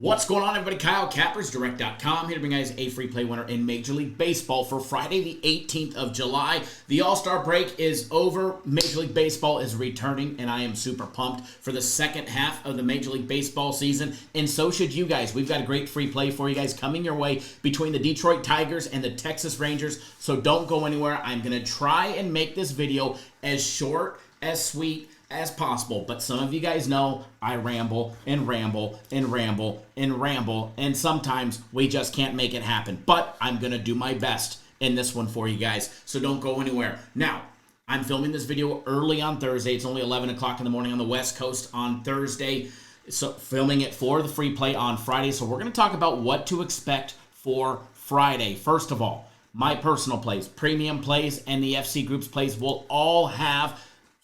What's going on, everybody? Kyle, CappersDirect.com, here to bring you guys a free play winner in Major League Baseball for Friday, the 18th of July. The All-Star break is over. Major League Baseball is returning, and I am super pumped for the second half of the Major League Baseball season, and so should you guys. We've got a great free play for you guys coming your way between the Detroit Tigers and the Texas Rangers, so don't go anywhere. I'm going to try and make this video as short, as sweet, as possible, but some of you guys know I ramble and ramble and ramble and ramble, and sometimes we just can't make it happen, but I'm gonna do my best in this one for you guys, so don't go anywhere. Now, I'm filming this video early on Thursday. It's only 11 o'clock in the morning on the West Coast on Thursday, so filming it for the free play on Friday, so we're gonna talk about what to expect for Friday. First of all, my personal plays, premium plays, and the FC Groups plays will all have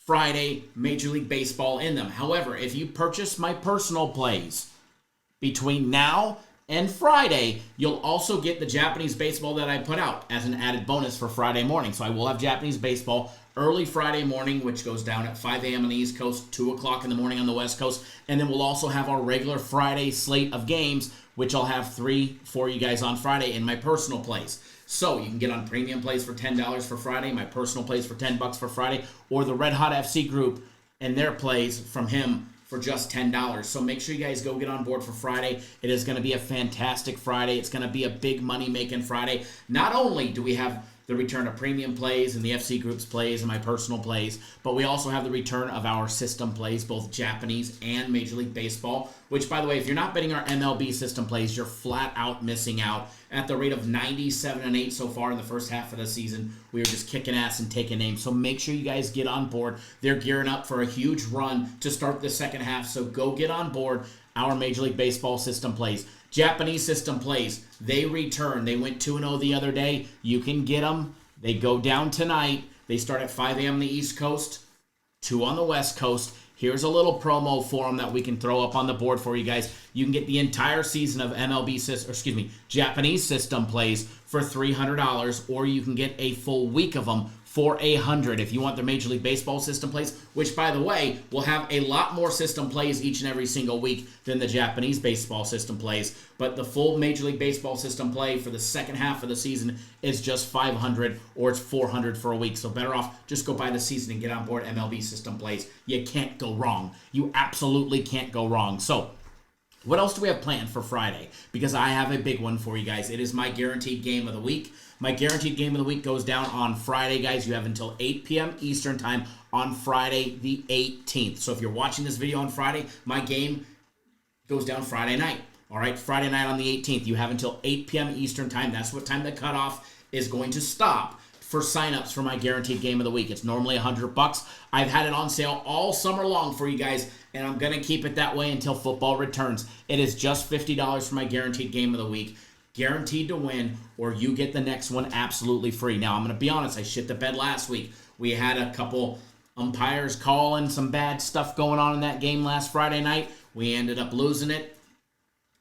Friday Major League Baseball in them. However, if you purchase my personal plays between now and Friday, you'll also get the Japanese baseball that I put out as an added bonus for Friday morning. So I will have Japanese baseball early Friday morning, which goes down at 5 a.m. on the East Coast, 2 o'clock in the morning on the West Coast. And then we'll also have our regular Friday slate of games, which I'll have 3 for you guys on Friday in my personal plays. So you can get on premium plays for $10 for Friday, my personal plays for $10 for Friday, or the Red Hot FC group and their plays from him for just $10. So make sure you guys go get on board for Friday. It is going to be a fantastic Friday. It's going to be a big money-making Friday. Not only do we have the return of premium plays and the FC Groups plays and my personal plays, but we also have the return of our system plays, both Japanese and Major League Baseball, which, by the way, if you're not betting our MLB system plays, you're flat out missing out. At the rate of 97-8 so far in the first half of the season, we are just kicking ass and taking names. So make sure you guys get on board. They're gearing up for a huge run to start the second half, so go get on board our Major League Baseball system plays. Japanese system plays, they return. They went 2-0 the other day. You can get them. They go down tonight. They start at 5 a.m. on the East Coast, 2 on the West Coast. Here's a little promo for them that we can throw up on the board for you guys. You can get the entire season of Japanese system plays for $300, or you can get a full week of them for $100 if you want the Major League Baseball system plays, which, by the way, will have a lot more system plays each and every single week than the Japanese baseball system plays. But the full Major League Baseball system play for the second half of the season is just $500, or it's $400 for a week. So better off just go buy the season and get on board MLB system plays. You can't go wrong. You absolutely can't go wrong. So what else do we have planned for Friday? Because I have a big one for you guys. It is my guaranteed game of the week. My guaranteed game of the week goes down on Friday, guys. You have until 8 p.m. Eastern time on Friday the 18th. So if you're watching this video on Friday, my game goes down Friday night. All right, Friday night on the 18th. You have until 8 p.m. Eastern time. That's what time the cutoff is going to stop for signups for my guaranteed game of the week. It's normally $100. I've had it on sale all summer long for you guys, and I'm going to keep it that way until football returns. It is just $50 for my guaranteed game of the week. Guaranteed to win, or you get the next one absolutely free. Now, I'm going to be honest. I shit the bed last week. We had a couple umpires calling some bad stuff going on in that game last Friday night. We ended up losing it.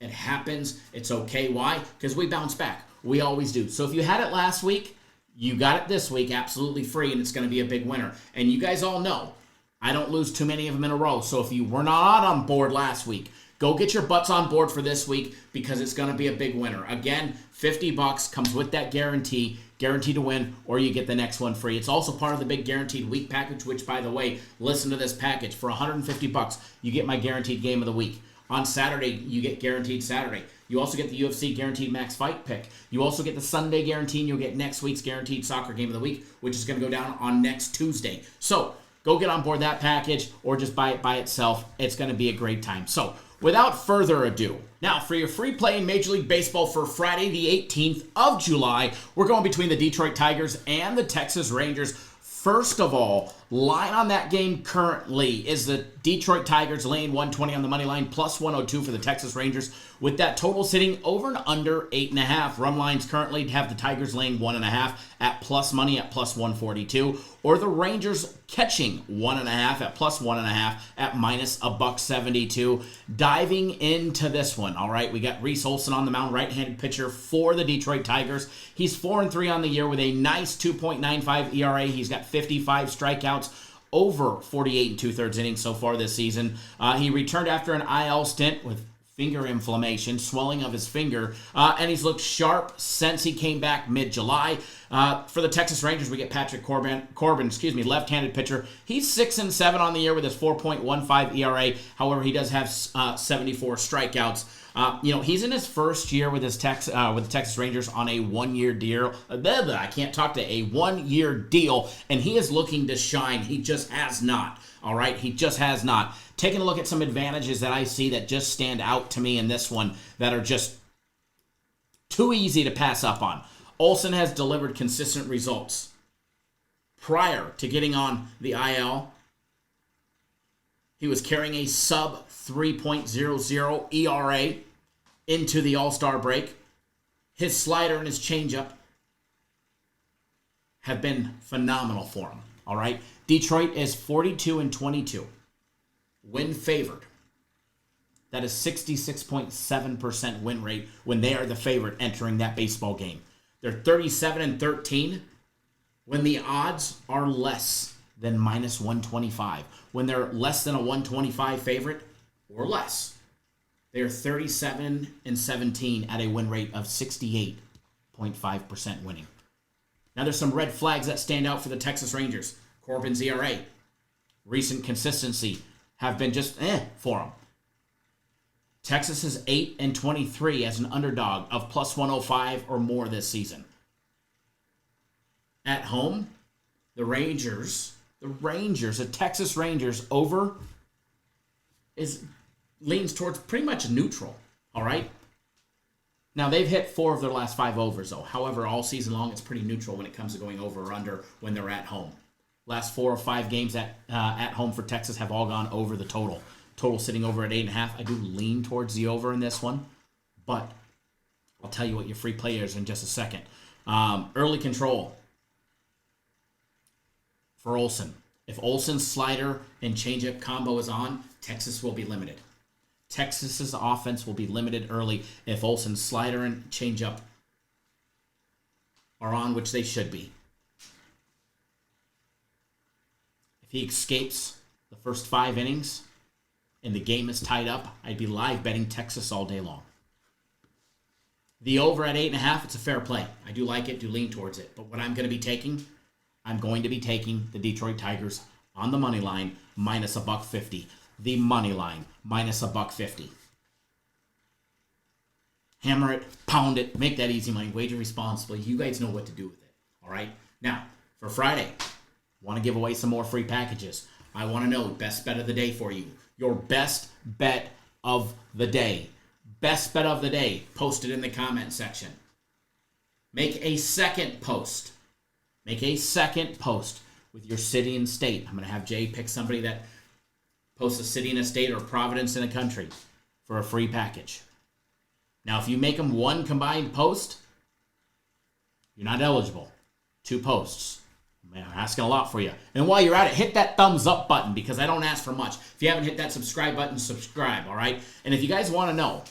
It happens. It's okay. Why? Because we bounce back. We always do. So if you had it last week, you got it this week absolutely free, and it's going to be a big winner. And you guys all know I don't lose too many of them in a row. So if you were not on board last week, go get your butts on board for this week, because it's going to be a big winner. Again, $50 comes with that guaranteed to win, or you get the next one free. It's also part of the big guaranteed week package, which, by the way, listen to this package. For $150, you get my guaranteed game of the week. On Saturday, you get guaranteed Saturday. You also get the UFC guaranteed max fight pick. You also get the Sunday guarantee, and you'll get next week's guaranteed soccer game of the week, which is going to go down on next Tuesday. So go get on board that package, or just buy it by itself. It's going to be a great time. So without further ado, now for your free play in Major League Baseball for Friday the 18th of July, we're going between the Detroit Tigers and the Texas Rangers. First of all, line on that game currently is the Detroit Tigers laying 120 on the money line, plus 102 for the Texas Rangers, with that total sitting over and under 8.5. Run lines currently have the Tigers laying 1.5 at plus money at plus 142, or the Rangers catching 1.5 at plus 1.5 at minus $1.72. Diving into this one, all right, we got Reese Olson on the mound, right-handed pitcher for the Detroit Tigers. He's 4-3 on the year with a nice 2.95 ERA. He's got 55 strikeouts, over 48 and 2/3 innings so far this season. He returned after an IL stint with finger inflammation, swelling of his finger, and he's looked sharp since he came back mid-July. For the Texas Rangers, we get Patrick Corbin, left-handed pitcher. He's 6-7 on the year with his 4.15 ERA. However, he does have 74 strikeouts. He's in his first year with the Texas Rangers on a one-year deal. I can't talk to a one-year deal, and he is looking to shine. He just has not. All right, he just has not. Taking a look at some advantages that I see that just stand out to me in this one that are just too easy to pass up on. Olson has delivered consistent results. Prior to getting on the IL, he was carrying a sub 3.00 ERA into the All-Star break. His slider and his changeup have been phenomenal for him. All right, Detroit is 42-22. Win favored. That is 66.7% win rate when they are the favorite entering that baseball game. They're 37-13 when the odds are less than minus 125. When they're less than a 125 favorite or less, they are 37-17 at a win rate of 68.5% winning. Now there's some red flags that stand out for the Texas Rangers. Corbin's ERA, recent consistency have been just for him. Texas is 8-23 as an underdog of plus 105 or more this season. At home, the Texas Rangers over leans towards pretty much neutral, all right? Now, they've hit 4 of their last 5 overs, though. However, all season long, it's pretty neutral when it comes to going over or under when they're at home. Last 4 or 5 games at home for Texas have all gone over the total. Total sitting over at 8.5. I do lean towards the over in this one, but I'll tell you what your free play is in just a second. Early control for Olson. If Olson's slider and changeup combo is on, Texas will be limited. Texas's offense will be limited early if Olson's slider and changeup are on, which they should be. If he escapes the first 5 innings and the game is tied up, I'd be live betting Texas all day long. The over at 8.5, it's a fair play. I do like it, do lean towards it. But what I'm going to be taking the Detroit Tigers on the money line minus $1.50. The money line minus $1.50. Hammer it, pound it, make that easy money, wager responsibly. You guys know what to do with it. All right? Now, for Friday, want to give away some more free packages. I want to know best bet of the day for you. Your best bet of the day. Best bet of the day. Post it in the comment section. Make a second post. Make a second post with your city and state. I'm going to have Jay pick somebody that posts a city and a state or Providence in a country for a free package. Now, if you make them one combined post, you're not eligible. 2 posts. Man, I'm asking a lot for you. And while you're at it, hit that thumbs up button because I don't ask for much. If you haven't hit that subscribe button, subscribe, all right? And if you guys want to know,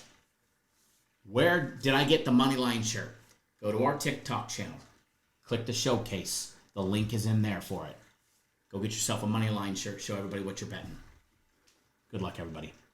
where did I get the Moneyline shirt? Go to our TikTok channel. Click the showcase. The link is in there for it. Go get yourself a Moneyline shirt. Show everybody what you're betting. Good luck, everybody.